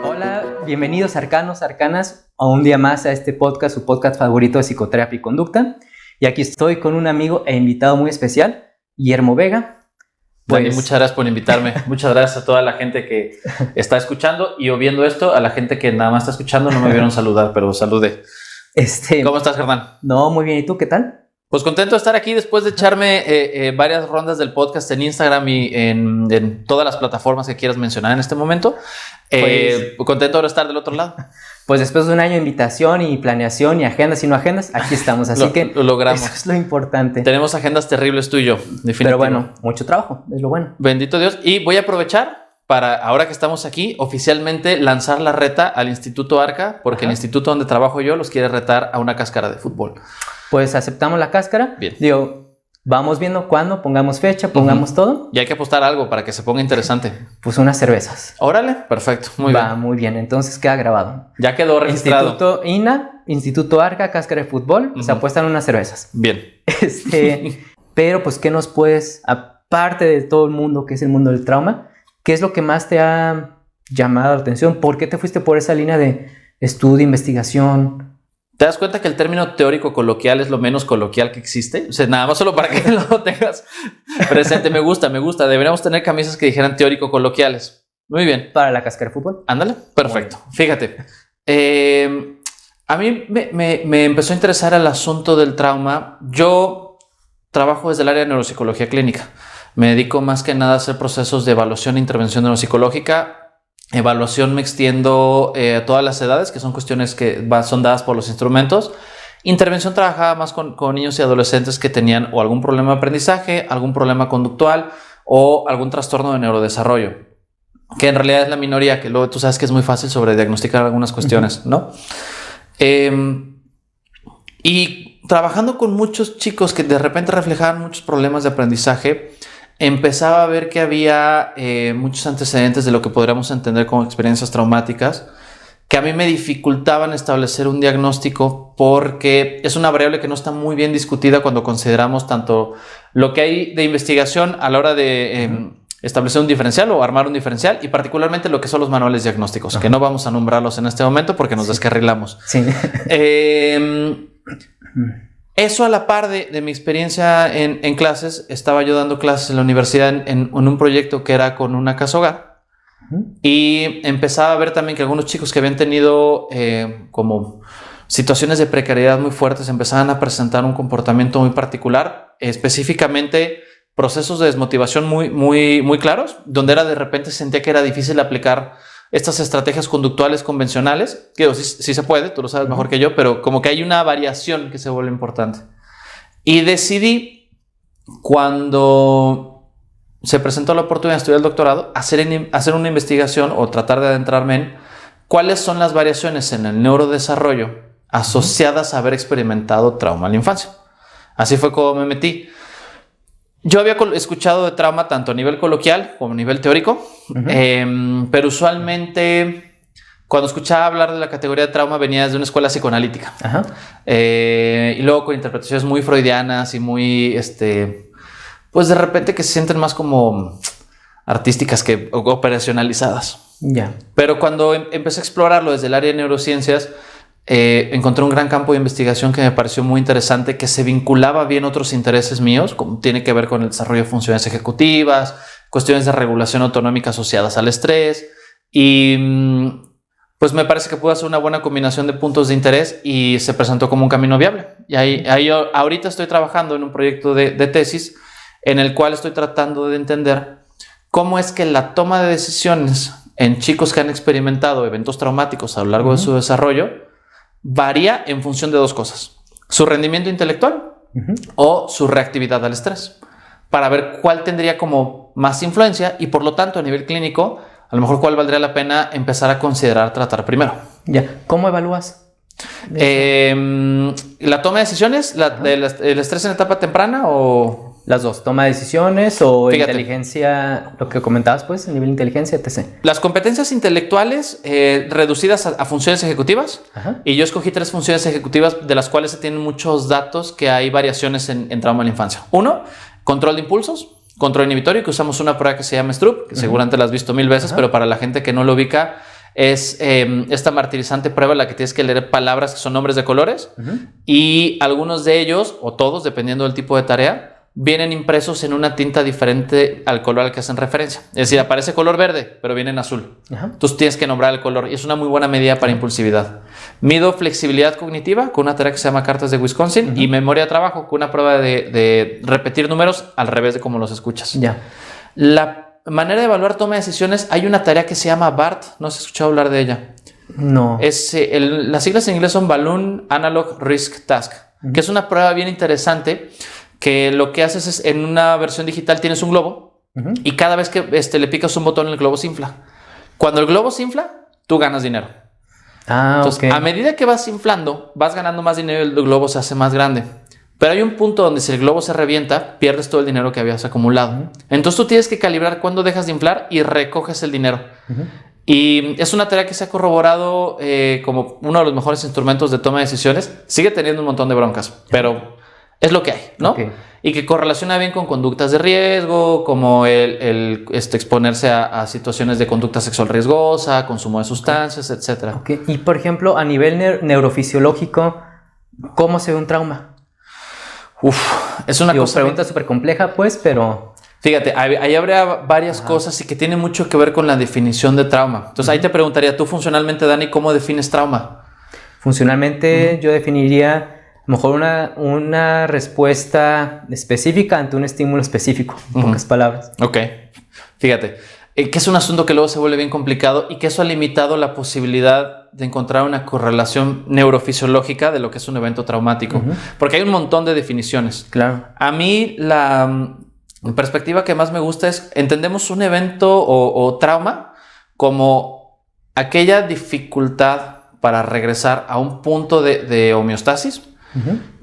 Hola, bienvenidos arcanos, arcanas, a un día más a este podcast, su podcast favorito de psicoterapia y conducta. Y aquí estoy con un amigo e invitado muy especial, Guillermo Vega. Dani, muchas gracias por invitarme. Muchas gracias a toda la gente que está escuchando y o viendo esto. A la gente que nada más está escuchando no me vieron saludar, pero saludé. ¿Cómo estás, Germán? No, muy bien. ¿Y tú qué tal? Pues contento de estar aquí después de echarme varias rondas del podcast en Instagram y en todas las plataformas que quieras mencionar en este momento. Contento de estar del otro lado. Pues después de un año de invitación y planeación y agendas y no agendas, aquí estamos. Así que lo logramos. Eso es lo importante. Tenemos agendas terribles tú y yo, definitivamente. Pero bueno, mucho trabajo, es lo bueno. Bendito Dios. Y voy a aprovechar para, ahora que estamos aquí, oficialmente lanzar la reta al Instituto Arca, porque el instituto donde trabajo yo los quiere retar a una cáscara de fútbol. Pues aceptamos la cáscara. Bien. Digo, vamos viendo cuándo, pongamos fecha, pongamos todo. Y hay que apostar algo para que se ponga interesante. Pues unas cervezas. Órale, perfecto, muy bien. Va muy bien, entonces queda grabado. Ya quedó registrado. Instituto INA, Instituto Arca, cáscara de fútbol, se apuestan unas cervezas. Bien. Pero pues, ¿qué nos puedes, aparte de todo el mundo que es el mundo del trauma, qué es lo que más te ha llamado la atención? ¿Por qué te fuiste por esa línea de estudio, investigación? ¿Te das cuenta que el término teórico coloquial es lo menos coloquial que existe? O sea, nada más solo para que lo tengas presente. Me gusta. Deberíamos tener camisas que dijeran teórico coloquiales. Muy bien. Para la cáscara de fútbol. Ándale, perfecto. Fíjate. A mí me empezó a interesar el asunto del trauma. Yo trabajo desde el área de neuropsicología clínica. Me dedico más que nada a hacer procesos de evaluación e intervención neuropsicológica. Evaluación me extiendo a todas las edades, que son cuestiones que son dadas por los instrumentos. Intervención trabajaba más con niños y adolescentes que tenían o algún problema de aprendizaje, algún problema conductual o algún trastorno de neurodesarrollo, que en realidad es la minoría, que luego tú sabes que es muy fácil sobrediagnosticar algunas cuestiones, ¿no? Y trabajando con muchos chicos que de repente reflejaban muchos problemas de aprendizaje, empezaba a ver que había muchos antecedentes de lo que podríamos entender como experiencias traumáticas que a mí me dificultaban establecer un diagnóstico, porque es una variable que no está muy bien discutida cuando consideramos tanto lo que hay de investigación a la hora de establecer un diferencial o armar un diferencial, y particularmente lo que son los manuales diagnósticos, que no vamos a nombrarlos en este momento porque nos descarrilamos. Sí. Eso a la par de mi experiencia en clases. Estaba yo dando clases en la universidad en un proyecto que era con una casa hogar, y empezaba a ver también que algunos chicos que habían tenido como situaciones de precariedad muy fuertes empezaban a presentar un comportamiento muy particular, específicamente procesos de desmotivación muy claros, donde de repente sentía que era difícil aplicar estas estrategias conductuales convencionales, que sí se puede, tú lo sabes mejor que yo, pero como que hay una variación que se vuelve importante. Y decidí, cuando se presentó la oportunidad de estudiar el doctorado, hacer una investigación o tratar de adentrarme en cuáles son las variaciones en el neurodesarrollo asociadas a haber experimentado trauma en la infancia. Así fue como me metí. Yo había escuchado de trauma tanto a nivel coloquial como a nivel teórico, pero usualmente cuando escuchaba hablar de la categoría de trauma venía desde una escuela psicoanalítica. Y luego con interpretaciones muy freudianas y muy, pues de repente que se sienten más como artísticas que operacionalizadas. Pero cuando empecé a explorarlo desde el área de neurociencias, encontré un gran campo de investigación que me pareció muy interesante, que se vinculaba bien a otros intereses míos, como tiene que ver con el desarrollo de funciones ejecutivas, cuestiones de regulación autonómica asociadas al estrés, y pues me parece que pudo hacer una buena combinación de puntos de interés y se presentó como un camino viable. Y ahí ahorita estoy trabajando en un proyecto de tesis en el cual estoy tratando de entender cómo es que la toma de decisiones en chicos que han experimentado eventos traumáticos a lo largo de su desarrollo varía en función de dos cosas: su rendimiento intelectual o su reactividad al estrés, para ver cuál tendría como más influencia y por lo tanto a nivel clínico a lo mejor cuál valdría la pena empezar a considerar tratar primero. ¿Cómo evalúas? La toma de decisiones, el estrés en etapa temprana o... Las dos, toma de decisiones o inteligencia, lo que comentabas pues, nivel de inteligencia, etc. Las competencias intelectuales reducidas a funciones ejecutivas. Y yo escogí 3 funciones ejecutivas de las cuales se tienen muchos datos que hay variaciones en trauma en la infancia. 1, control de impulsos. control inhibitorio, que usamos una prueba que se llama Stroop, que seguramente la has visto 1000 veces, pero para la gente que no lo ubica, es esta martirizante prueba en la que tienes que leer palabras que son nombres de colores y algunos de ellos, o todos, dependiendo del tipo de tarea, vienen impresos en una tinta diferente al color al que hacen referencia. Es decir, aparece color verde, pero viene en azul. Entonces tienes que nombrar el color y es una muy buena medida para impulsividad. Mido flexibilidad cognitiva con una tarea que se llama Cartas de Wisconsin y memoria de trabajo con una prueba de repetir números al revés de cómo los escuchas. La manera de evaluar toma de decisiones, hay una tarea que se llama BART. ¿No has escuchado hablar de ella? No. Las siglas en inglés son Balloon Analog Risk Task, que es una prueba bien interesante que lo que haces es, en una versión digital tienes un globo y cada vez que le picas un botón el globo se infla. Cuando el globo se infla, tú ganas dinero. Entonces, a medida que vas inflando, vas ganando más dinero y el globo se hace más grande. Pero hay un punto donde si el globo se revienta, pierdes todo el dinero que habías acumulado. Entonces tú tienes que calibrar cuándo dejas de inflar y recoges el dinero. Y es una tarea que se ha corroborado como uno de los mejores instrumentos de toma de decisiones. Sigue teniendo un montón de broncas, pero es lo que hay, ¿no? Y que correlaciona bien con conductas de riesgo, como el exponerse a situaciones de conducta sexual riesgosa, consumo de sustancias, etc. Y, por ejemplo, a nivel neurofisiológico, ¿cómo se ve un trauma? Es una pregunta súper compleja, pues, pero... Fíjate, ahí habría varias cosas y que tiene mucho que ver con la definición de trauma. Entonces, ahí te preguntaría, tú funcionalmente, Dani, ¿cómo defines trauma? Funcionalmente, yo definiría... A lo mejor una respuesta específica ante un estímulo específico, en pocas palabras. Fíjate, que es un asunto que luego se vuelve bien complicado y que eso ha limitado la posibilidad de encontrar una correlación neurofisiológica de lo que es un evento traumático. Porque hay un montón de definiciones. Claro. A mí la perspectiva que más me gusta es, entendemos un evento o trauma como aquella dificultad para regresar a un punto de homeostasis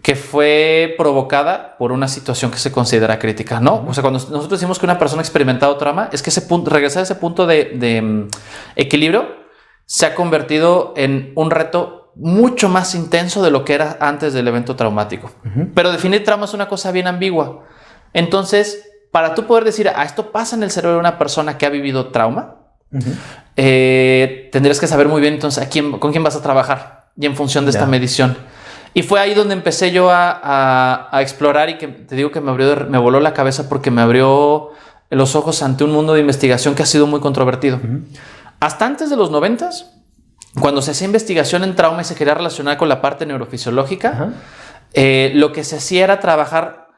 que fue provocada por una situación que se considera crítica, ¿no? O sea, cuando nosotros decimos que una persona ha experimentado trauma, es que regresar a ese punto de equilibrio se ha convertido en un reto mucho más intenso de lo que era antes del evento traumático. Pero definir trauma es una cosa bien ambigua. Entonces, para tú poder decir, esto pasa en el cerebro de una persona que ha vivido trauma, tendrías que saber muy bien entonces con quién vas a trabajar y en función de esta medición. Y fue ahí donde empecé yo a explorar y que te digo que me voló la cabeza porque me abrió los ojos ante un mundo de investigación que ha sido muy controvertido. Hasta antes de los 90s, cuando se hacía investigación en trauma y se quería relacionar con la parte neurofisiológica, lo que se hacía era trabajar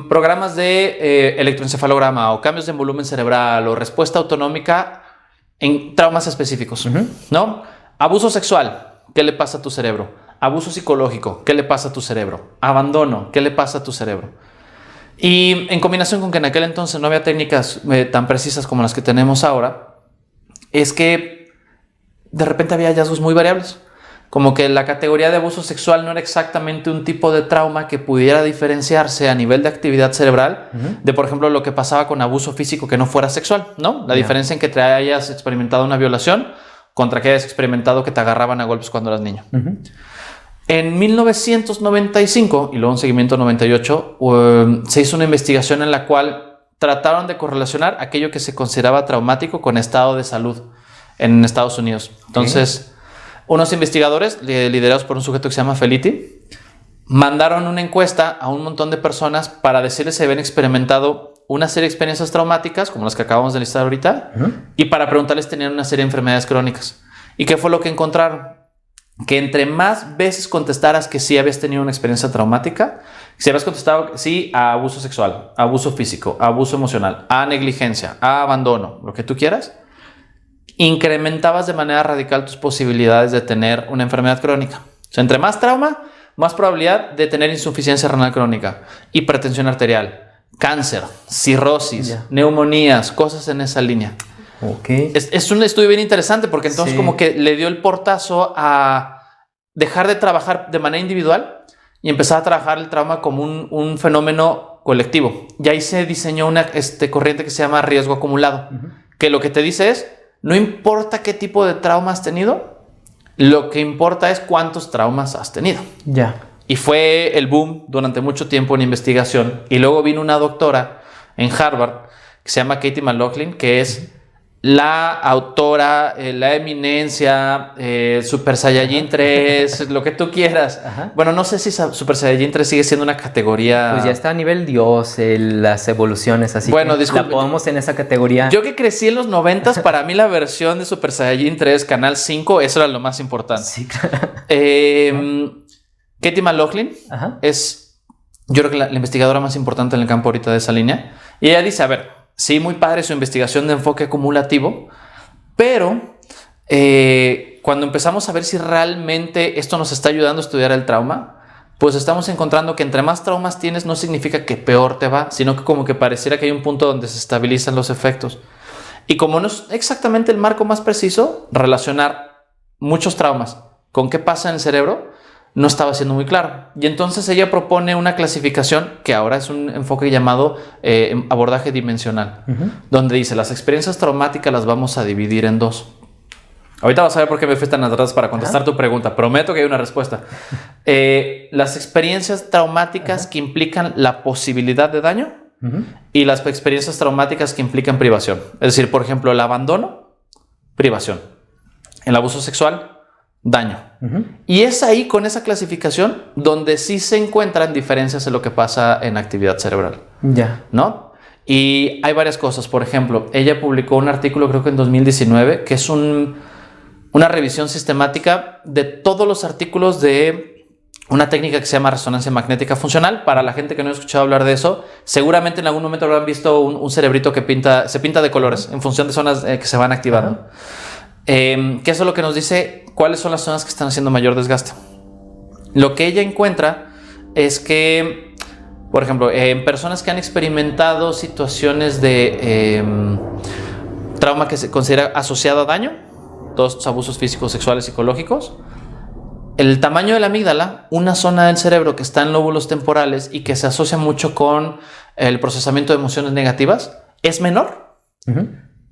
programas de electroencefalograma o cambios de volumen cerebral o respuesta autonómica en traumas específicos, ¿no? Abuso sexual, ¿qué le pasa a tu cerebro? Abuso psicológico, ¿qué le pasa a tu cerebro? Abandono, ¿qué le pasa a tu cerebro? Y en combinación con que en aquel entonces no había técnicas tan precisas como las que tenemos ahora, es que de repente había hallazgos muy variables. Como que la categoría de abuso sexual no era exactamente un tipo de trauma que pudiera diferenciarse a nivel de actividad cerebral de, por ejemplo, lo que pasaba con abuso físico que no fuera sexual, ¿no? La diferencia en que te hayas experimentado una violación contra que hayas experimentado que te agarraban a golpes cuando eras niño. En 1995 y luego en seguimiento 98 se hizo una investigación en la cual trataron de correlacionar aquello que se consideraba traumático con estado de salud en Estados Unidos. Entonces, unos investigadores liderados por un sujeto que se llama Felitti mandaron una encuesta a un montón de personas para decirles si habían experimentado una serie de experiencias traumáticas como las que acabamos de listar ahorita y para preguntarles si tenían una serie de enfermedades crónicas. ¿Y qué fue lo que encontraron? Que entre más veces contestaras que sí habías tenido una experiencia traumática, si habías contestado sí a abuso sexual, a abuso físico, a abuso emocional, a negligencia, a abandono, lo que tú quieras, incrementabas de manera radical tus posibilidades de tener una enfermedad crónica. O sea, entre más trauma, más probabilidad de tener insuficiencia renal crónica, hipertensión arterial, cáncer, cirrosis, neumonías, cosas en esa línea. Es un estudio bien interesante porque entonces como que le dio el portazo a dejar de trabajar de manera individual y empezar a trabajar el trauma como un fenómeno colectivo. Y ahí se diseñó una corriente que se llama riesgo acumulado, que lo que te dice es, no importa qué tipo de trauma has tenido, lo que importa es cuántos traumas has tenido. Y fue el boom durante mucho tiempo en investigación. Y luego vino una doctora en Harvard, que se llama Katie McLaughlin, que es la autora, la eminencia, Super Saiyajin 3, lo que tú quieras. Ajá. Bueno, no sé si Super Saiyajin 3 sigue siendo una categoría... Pues ya está a nivel Dios, las evoluciones, así bueno, que disculpe, la podemos en esa categoría. Yo que crecí en los 90s, para mí la versión de Super Saiyajin 3, Canal 5, eso era lo más importante. Sí, claro. Katie McLaughlin Ajá. es, yo creo que la investigadora más importante en el campo ahorita de esa línea. Y ella dice, a ver, sí, muy padre su investigación de enfoque acumulativo, pero cuando empezamos a ver si realmente esto nos está ayudando a estudiar el trauma, pues estamos encontrando que entre más traumas tienes no significa que peor te va, sino que como que pareciera que hay un punto donde se estabilizan los efectos. Y como no es exactamente el marco más preciso, relacionar muchos traumas con qué pasa en el cerebro no estaba siendo muy claro. Y entonces ella propone una clasificación que ahora es un enfoque llamado abordaje dimensional, donde dice las experiencias traumáticas las vamos a dividir en dos. Ahorita vas a ver por qué me fui tan atrás para contestar tu pregunta. Prometo que hay una respuesta. Las experiencias traumáticas que implican la posibilidad de daño y las experiencias traumáticas que implican privación. Es decir, por ejemplo, el abandono, privación. El abuso sexual, daño. Y es ahí, con esa clasificación, donde sí se encuentran diferencias en lo que pasa en actividad cerebral. Ya. ¿No? Y hay varias cosas. Por ejemplo, ella publicó un artículo, creo que en 2019, que es una revisión sistemática de todos los artículos de una técnica que se llama resonancia magnética funcional. Para la gente que no ha escuchado hablar de eso, seguramente en algún momento habrán visto un cerebrito que se pinta de colores en función de zonas que se van activando. Que eso es lo que nos dice cuáles son las zonas que están haciendo mayor desgaste. Lo que ella encuentra es que, por ejemplo, en personas que han experimentado situaciones de trauma que se considera asociado a daño, todos estos abusos físicos, sexuales, psicológicos, el tamaño de la amígdala, una zona del cerebro que está en lóbulos temporales y que se asocia mucho con el procesamiento de emociones negativas, es menor.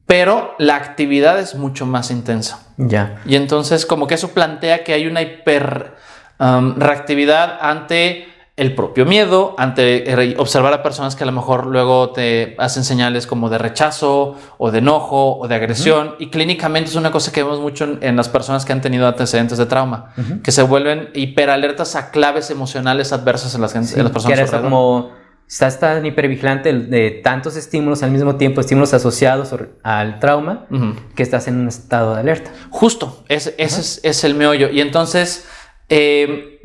Pero la actividad es mucho más intensa. Ya. Y entonces como que eso plantea que hay una reactividad ante el propio miedo, ante observar a personas que a lo mejor luego te hacen señales como de rechazo o de enojo o de agresión. Y clínicamente es una cosa que vemos mucho en las personas que han tenido antecedentes de trauma, que se vuelven hiperalertas a claves emocionales adversas en las personas. Que eres como... Estás tan hipervigilante de tantos estímulos al mismo tiempo, estímulos asociados al trauma, que estás en un estado de alerta. Justo, ese es el meollo. Y entonces,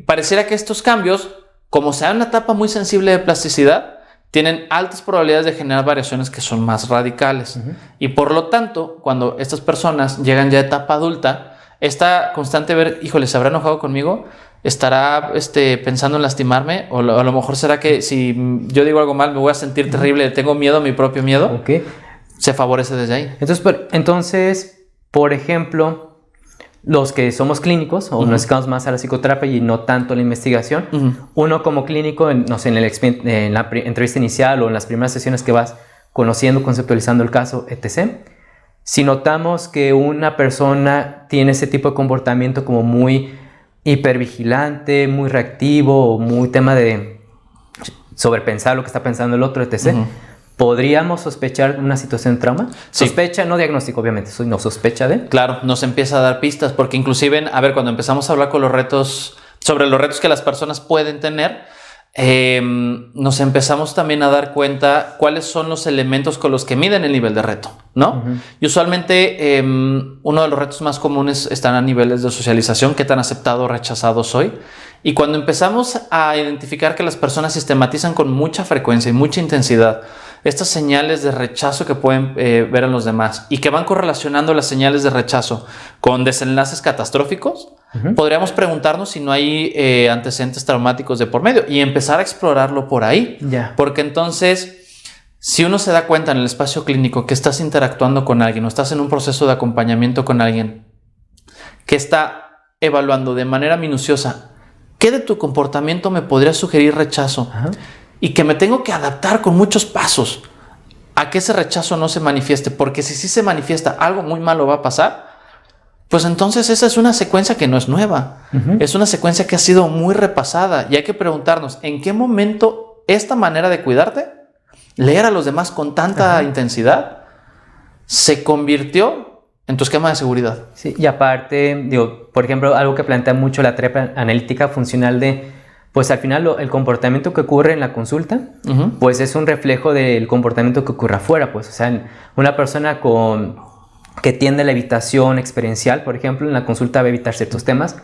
pareciera que estos cambios, como se da una etapa muy sensible de plasticidad, tienen altas probabilidades de generar variaciones que son más radicales. Y por lo tanto, cuando estas personas llegan ya a etapa adulta, esta constante ver, híjole, ¿se habrá enojado conmigo? ¿Estará pensando en lastimarme? O a lo mejor será que si yo digo algo mal me voy a sentir terrible, tengo miedo a mi propio miedo. Se favorece desde ahí. Entonces, por ejemplo, los que somos clínicos o nos dedicamos más a la psicoterapia y no tanto a la investigación, uno como clínico, no sé, en la entrevista inicial o en las primeras sesiones que vas conociendo, conceptualizando el caso, etc., si notamos que una persona tiene ese tipo de comportamiento como muy hipervigilante, muy reactivo, o muy tema de sobrepensar lo que está pensando el otro, etc., ¿podríamos sospechar una situación de trauma? Sí. Sospecha, no diagnóstico, obviamente, no sospecha de. Claro, nos empieza a dar pistas, porque inclusive, a ver, cuando empezamos a hablar con los retos, sobre los retos que las personas pueden tener, nos empezamos también a dar cuenta cuáles son los elementos con los que miden el nivel de reto, ¿no? Y usualmente uno de los retos más comunes están a niveles de socialización, qué tan aceptado o rechazado soy. Y cuando empezamos a identificar que las personas sistematizan con mucha frecuencia y mucha intensidad estas señales de rechazo que pueden ver en los demás y que van correlacionando las señales de rechazo con desenlaces catastróficos, podríamos preguntarnos si no hay antecedentes traumáticos de por medio y empezar a explorarlo por ahí. Porque entonces, si uno se da cuenta en el espacio clínico que estás interactuando con alguien o estás en un proceso de acompañamiento con alguien que está evaluando de manera minuciosa qué de tu comportamiento me podría sugerir rechazo, y que me tengo que adaptar con muchos pasos a que ese rechazo no se manifieste, porque si sí se manifiesta, algo muy malo va a pasar, pues entonces esa es una secuencia que no es nueva. Es una secuencia que ha sido muy repasada y hay que preguntarnos, ¿en qué momento esta manera de cuidarte leer a los demás con tanta intensidad se convirtió en tu esquema de seguridad. Sí, y aparte, digo, por ejemplo, algo que plantea mucho la terapia analítica funcional de, pues al final el comportamiento que ocurre en la consulta, pues es un reflejo del comportamiento que ocurre afuera, pues, o sea, una persona que tiende a la evitación experiencial, por ejemplo, en la consulta va a evitar ciertos temas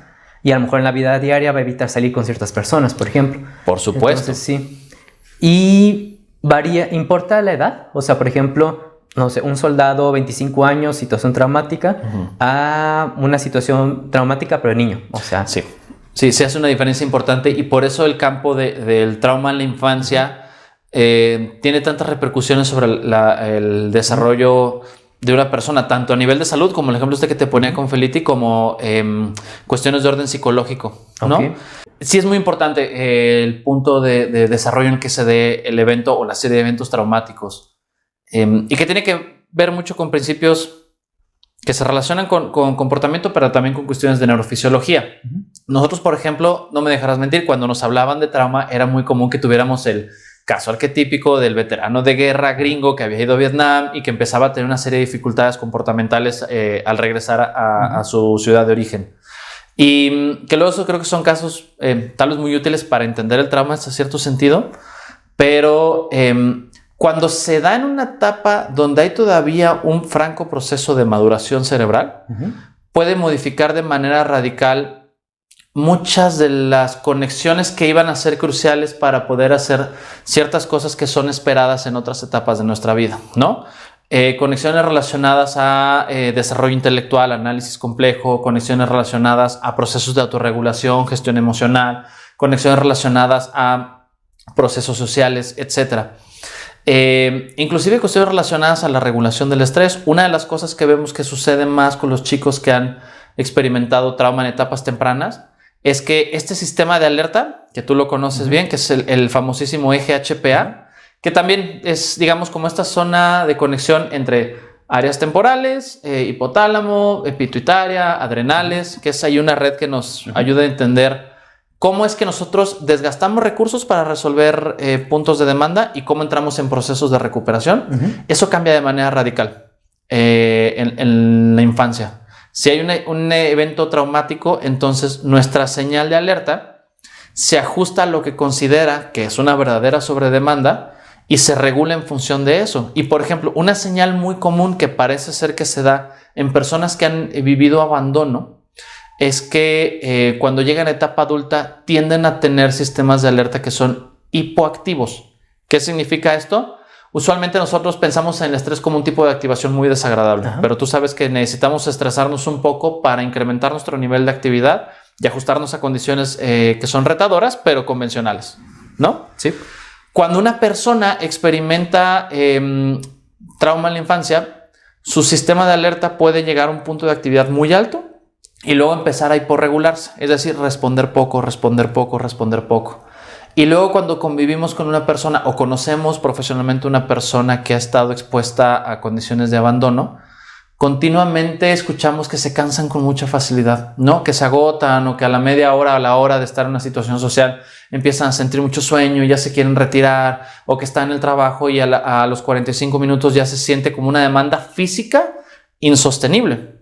y a lo mejor en la vida diaria va a evitar salir con ciertas personas, por ejemplo. Por supuesto. Entonces, sí. Y ¿importa la edad? O sea, por ejemplo, no sé, un soldado, 25 años, situación traumática, a una situación traumática, pero niño. O sea, sí, se hace una diferencia importante y por eso el campo del trauma en la infancia tiene tantas repercusiones sobre el desarrollo de una persona, tanto a nivel de salud, como el ejemplo que te ponía con Felitti, como cuestiones de orden psicológico, ¿no? Okay. Sí es muy importante el punto de desarrollo en que se dé el evento o la serie de eventos traumáticos. Y que tiene que ver mucho con principios que se relacionan con comportamiento, pero también con cuestiones de neurofisiología. Nosotros, por ejemplo, no me dejarás mentir, cuando nos hablaban de trauma era muy común que tuviéramos el caso arquetípico del veterano de guerra gringo que había ido a Vietnam y que empezaba a tener una serie de dificultades comportamentales al regresar a su ciudad de origen. Y que luego eso creo que son casos tal vez muy útiles para entender el trauma hasta cierto sentido, pero cuando se da en una etapa donde hay todavía un franco proceso de maduración cerebral, puede modificar de manera radical muchas de las conexiones que iban a ser cruciales para poder hacer ciertas cosas que son esperadas en otras etapas de nuestra vida, ¿no? Conexiones relacionadas a desarrollo intelectual, análisis complejo, conexiones relacionadas a procesos de autorregulación, gestión emocional, conexiones relacionadas a procesos sociales, etcétera. Inclusive cuestiones relacionadas a la regulación del estrés. Una de las cosas que vemos que sucede más con los chicos que han experimentado trauma en etapas tempranas es que este sistema de alerta, que tú lo conoces bien, que es el famosísimo eje HPA, que también es, digamos, como esta zona de conexión entre áreas temporales, hipotálamo, pituitaria, adrenales, que es ahí una red que nos ayuda a entender cómo es que nosotros desgastamos recursos para resolver puntos de demanda y cómo entramos en procesos de recuperación. Eso cambia de manera radical en la infancia. Si hay un evento traumático, entonces nuestra señal de alerta se ajusta a lo que considera que es una verdadera sobredemanda y se regula en función de eso. Y, por ejemplo, una señal muy común que parece ser que se da en personas que han vivido abandono es que cuando llegan a etapa adulta tienden a tener sistemas de alerta que son hipoactivos. ¿Qué significa esto? Usualmente nosotros pensamos en el estrés como un tipo de activación muy desagradable, pero tú sabes que necesitamos estresarnos un poco para incrementar nuestro nivel de actividad y ajustarnos a condiciones que son retadoras, pero convencionales, ¿no? Sí. Cuando una persona experimenta trauma en la infancia, su sistema de alerta puede llegar a un punto de actividad muy alto y luego empezar a hiporregularse, es decir, responder poco, responder poco, responder poco. Y luego cuando convivimos con una persona o conocemos profesionalmente una persona que ha estado expuesta a condiciones de abandono, continuamente escuchamos que se cansan con mucha facilidad, ¿no? Que se agotan o que a la media hora, a la hora de estar en una situación social, empiezan a sentir mucho sueño y ya se quieren retirar, o que están en el trabajo y a los 45 minutos ya se siente como una demanda física insostenible.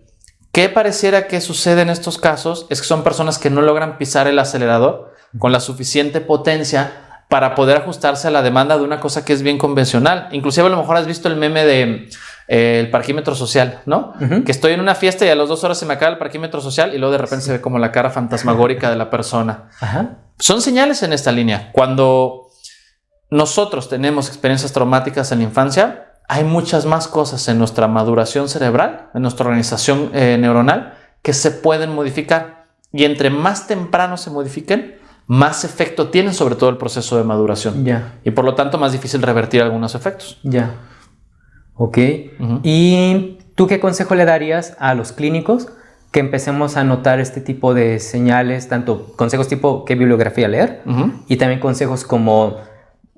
¿Qué pareciera que sucede en estos casos? Es que son personas que no logran pisar el acelerador con la suficiente potencia para poder ajustarse a la demanda de una cosa que es bien convencional. Inclusive a lo mejor has visto el meme de el parquímetro social, ¿no? Que estoy en una fiesta y a las 2 horas se me acaba el parquímetro social y luego de repente se ve como la cara fantasmagórica de la persona. Son señales en esta línea. Cuando nosotros tenemos experiencias traumáticas en la infancia, hay muchas más cosas en nuestra maduración cerebral, en nuestra organización neuronal, que se pueden modificar. Y entre más temprano se modifiquen, más efecto tienen sobre todo el proceso de maduración. Y por lo tanto, más difícil revertir algunos efectos. Ok. ¿Y tú qué consejo le darías a los clínicos que empecemos a notar este tipo de señales, tanto consejos tipo qué bibliografía leer y también consejos como,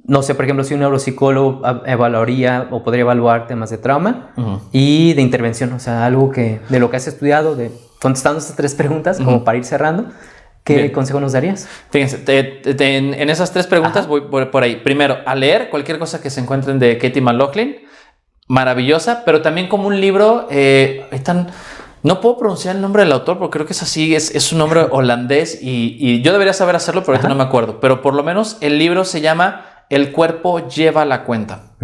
no sé, por ejemplo, si un neuropsicólogo evaluaría o podría evaluar temas de trauma y de intervención, o sea, algo que de lo que has estudiado, contestando estas 3 preguntas como para ir cerrando, ¿Qué consejo nos darías? Fíjense, en esas 3 preguntas voy por ahí. Primero, a leer cualquier cosa que se encuentren de Katie McLaughlin, maravillosa, pero también como un libro, no puedo pronunciar el nombre del autor porque creo que es así, es un nombre holandés y yo debería saber hacerlo, pero ahorita no me acuerdo. Pero por lo menos el libro se llama El cuerpo lleva la cuenta,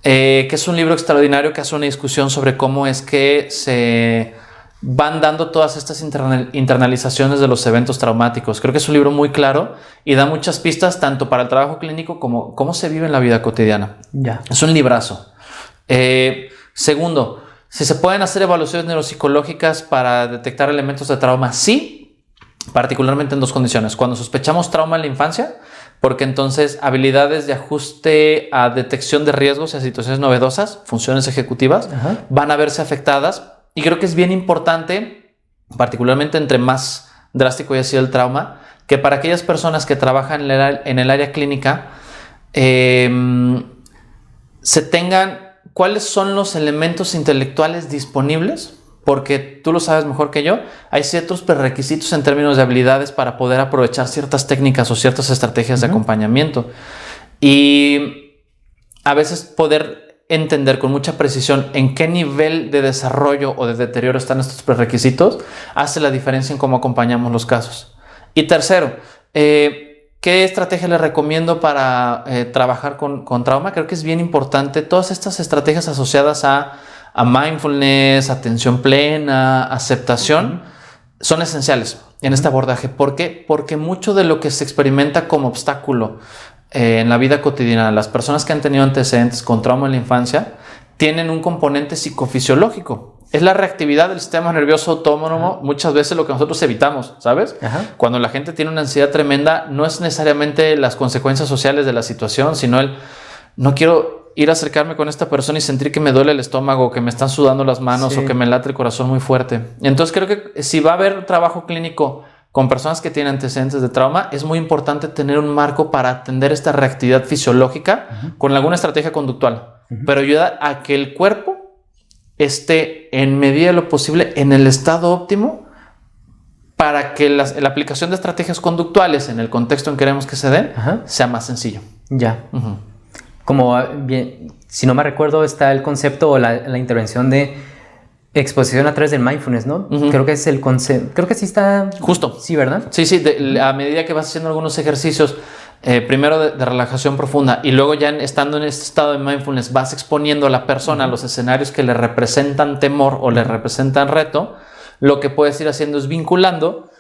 que es un libro extraordinario que hace una discusión sobre cómo es que se van dando todas estas internalizaciones de los eventos traumáticos. Creo que es un libro muy claro y da muchas pistas tanto para el trabajo clínico como cómo se vive en la vida cotidiana. Ya. Es un librazo. Segundo, si se pueden hacer evaluaciones neuropsicológicas para detectar elementos de trauma, sí, particularmente en 2 condiciones. Cuando sospechamos trauma en la infancia, porque entonces habilidades de ajuste a detección de riesgos y a situaciones novedosas, funciones ejecutivas, van a verse afectadas. Y creo que es bien importante, particularmente entre más drástico haya sido el trauma, que para aquellas personas que trabajan en el área clínica se tengan cuáles son los elementos intelectuales disponibles, porque tú lo sabes mejor que yo, hay ciertos prerequisitos en términos de habilidades para poder aprovechar ciertas técnicas o ciertas estrategias de acompañamiento. Y a veces poder entender con mucha precisión en qué nivel de desarrollo o de deterioro están estos prerequisitos hace la diferencia en cómo acompañamos los casos. Y tercero, ¿qué estrategia les recomiendo para trabajar con trauma? Creo que es bien importante todas estas estrategias asociadas a mindfulness, atención plena, aceptación, son esenciales en este abordaje. ¿Por qué? Porque mucho de lo que se experimenta como obstáculo en la vida cotidiana, las personas que han tenido antecedentes con trauma en la infancia, tienen un componente psicofisiológico. Es la reactividad del sistema nervioso autónomo, muchas veces lo que nosotros evitamos, ¿sabes? Cuando la gente tiene una ansiedad tremenda, no es necesariamente las consecuencias sociales de la situación, sino no quiero ir a acercarme con esta persona y sentir que me duele el estómago, que me están sudando las manos o que me late el corazón muy fuerte. Entonces creo que si va a haber trabajo clínico con personas que tienen antecedentes de trauma, es muy importante tener un marco para atender esta reactividad fisiológica con alguna estrategia conductual, pero ayuda a que el cuerpo esté en medida de lo posible en el estado óptimo para que la aplicación de estrategias conductuales en el contexto en que queremos que se den sea más sencillo. Ya. Como bien, si no me recuerdo, está el concepto o la intervención de exposición a través del mindfulness, ¿no? Creo que es el concepto. Creo que sí está. Justo. Sí, ¿verdad? Sí. A medida que vas haciendo algunos ejercicios, primero de relajación profunda y luego ya estando en este estado de mindfulness, vas exponiendo a la persona a los escenarios que le representan temor o le representan reto. Lo que puedes ir haciendo es vinculando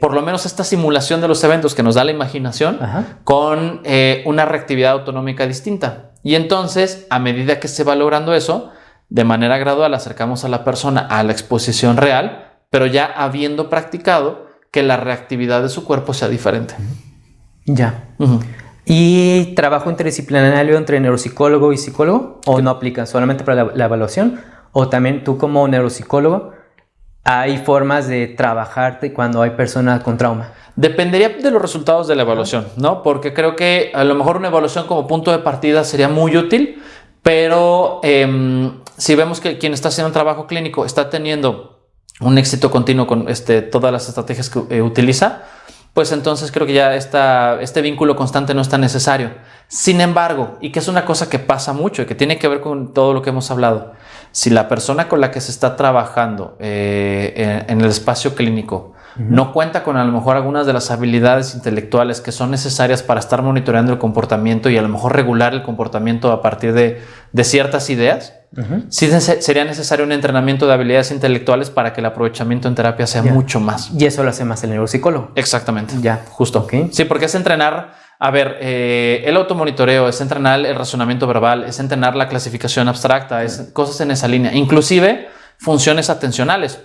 por lo menos esta simulación de los eventos que nos da la imaginación con una reactividad autonómica distinta. Y entonces, a medida que se va logrando eso, de manera gradual acercamos a la persona a la exposición real, pero ya habiendo practicado que la reactividad de su cuerpo sea diferente. Ya. ¿Y trabajo interdisciplinario entre neuropsicólogo y psicólogo? ¿O no aplica solamente para la evaluación? ¿O también tú como neuropsicólogo hay formas de trabajarte cuando hay personas con trauma? Dependería de los resultados de la evaluación, ¿no? Porque creo que a lo mejor una evaluación como punto de partida sería muy útil, pero si vemos que quien está haciendo un trabajo clínico está teniendo un éxito continuo con todas las estrategias que utiliza, pues entonces creo que ya este vínculo constante no es tan necesario. Sin embargo, y que es una cosa que pasa mucho y que tiene que ver con todo lo que hemos hablado, si la persona con la que se está trabajando en el espacio clínico no cuenta con a lo mejor algunas de las habilidades intelectuales que son necesarias para estar monitoreando el comportamiento y a lo mejor regular el comportamiento a partir de ciertas ideas, sí sería necesario un entrenamiento de habilidades intelectuales para que el aprovechamiento en terapia sea mucho más. Y eso lo hace más el neuropsicólogo. Exactamente. Ya. Justo. Okay. Sí, porque es entrenar, el automonitoreo, es entrenar el razonamiento verbal, es entrenar la clasificación abstracta, es cosas en esa línea. Inclusive funciones atencionales,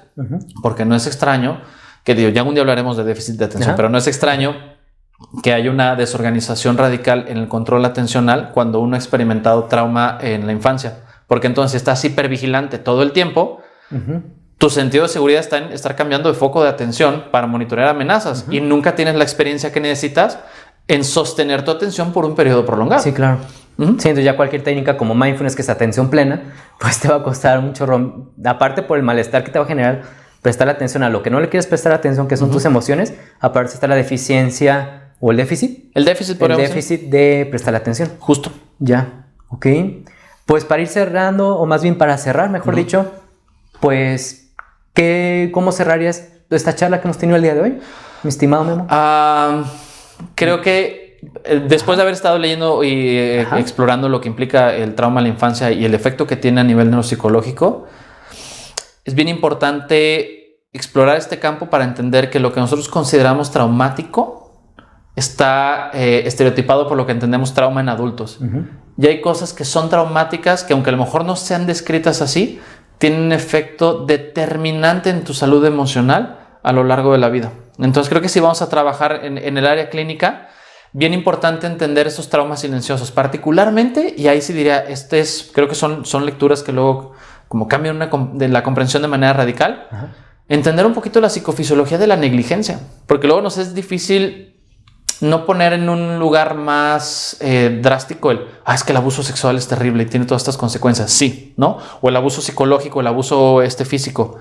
porque no es extraño que ya algún día hablaremos de déficit de atención, pero no es extraño que haya una desorganización radical en el control atencional cuando uno ha experimentado trauma en la infancia, porque entonces estás hipervigilante todo el tiempo. Tu sentido de seguridad está en estar cambiando de foco de atención para monitorear amenazas y nunca tienes la experiencia que necesitas en sostener tu atención por un periodo prolongado. Sí, claro. Sí, entonces ya cualquier técnica como mindfulness, que es atención plena, pues te va a costar mucho, aparte por el malestar que te va a generar prestar atención a lo que no le quieres prestar atención, que son tus emociones. Aparte está la deficiencia o el déficit. El déficit, El déficit de prestar atención. Justo. Ya, ok. Pues para ir cerrando, o más bien para cerrar, mejor dicho, pues, ¿cómo cerrarías esta charla que hemos tenido el día de hoy, mi estimado Memo? Creo que después de haber estado leyendo y explorando lo que implica el trauma en la infancia y el efecto que tiene a nivel neuropsicológico, es bien importante explorar este campo para entender que lo que nosotros consideramos traumático está estereotipado por lo que entendemos trauma en adultos. Y hay cosas que son traumáticas que, aunque a lo mejor no sean descritas así, tienen un efecto determinante en tu salud emocional a lo largo de la vida. Entonces creo que si vamos a trabajar en el área clínica, bien importante entender estos traumas silenciosos particularmente, y ahí sí diría, creo que son lecturas que luego como cambian la comprensión de manera radical. Entender un poquito la psicofisiología de la negligencia, porque luego nos es difícil no poner en un lugar más drástico es que el abuso sexual es terrible y tiene todas estas consecuencias. Sí, ¿no? O el abuso psicológico, el abuso físico.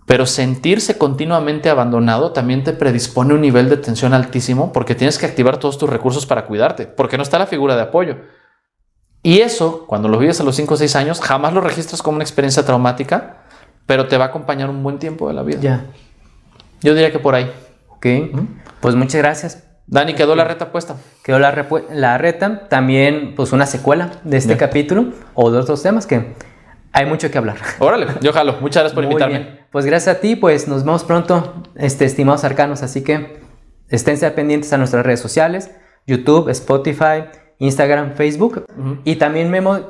Pero sentirse continuamente abandonado también te predispone a un nivel de tensión altísimo, porque tienes que activar todos tus recursos para cuidarte, porque no está la figura de apoyo. Y eso, cuando lo vives a los 5 o 6 años, jamás lo registras como una experiencia traumática, pero te va a acompañar un buen tiempo de la vida. Ya. Yo diría que por ahí. Ok. Pues muchas gracias. Dani, quedó la reta puesta. Quedó la reta. También, pues, una secuela de este capítulo o de otros temas que hay mucho que hablar. Órale, yo jalo. Muchas gracias por invitarme. Bien. Pues gracias a ti, pues nos vemos pronto, estimados arcanos. Así que esténse pendientes a nuestras redes sociales, YouTube, Spotify, Instagram, Facebook. Y también, Memo,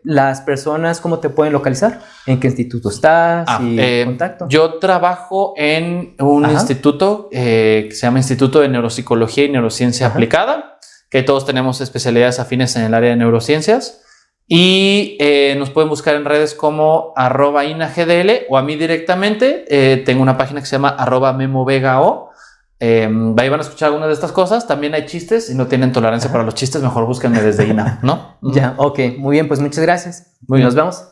las personas, ¿cómo te pueden localizar? ¿En qué instituto estás? Y contacto. Yo trabajo en un instituto que se llama Instituto de Neuropsicología y Neurociencia Aplicada, que todos tenemos especialidades afines en el área de neurociencias. Y nos pueden buscar en redes como @inagdl o a mí directamente. Tengo una página que se llama @memovegao. Ahí van a escuchar algunas de estas cosas. También hay chistes. Si no tienen tolerancia para los chistes, mejor búsquenme desde INA, ¿no? Ya, ok. Muy bien, pues muchas gracias. Muy bien. Nos vemos.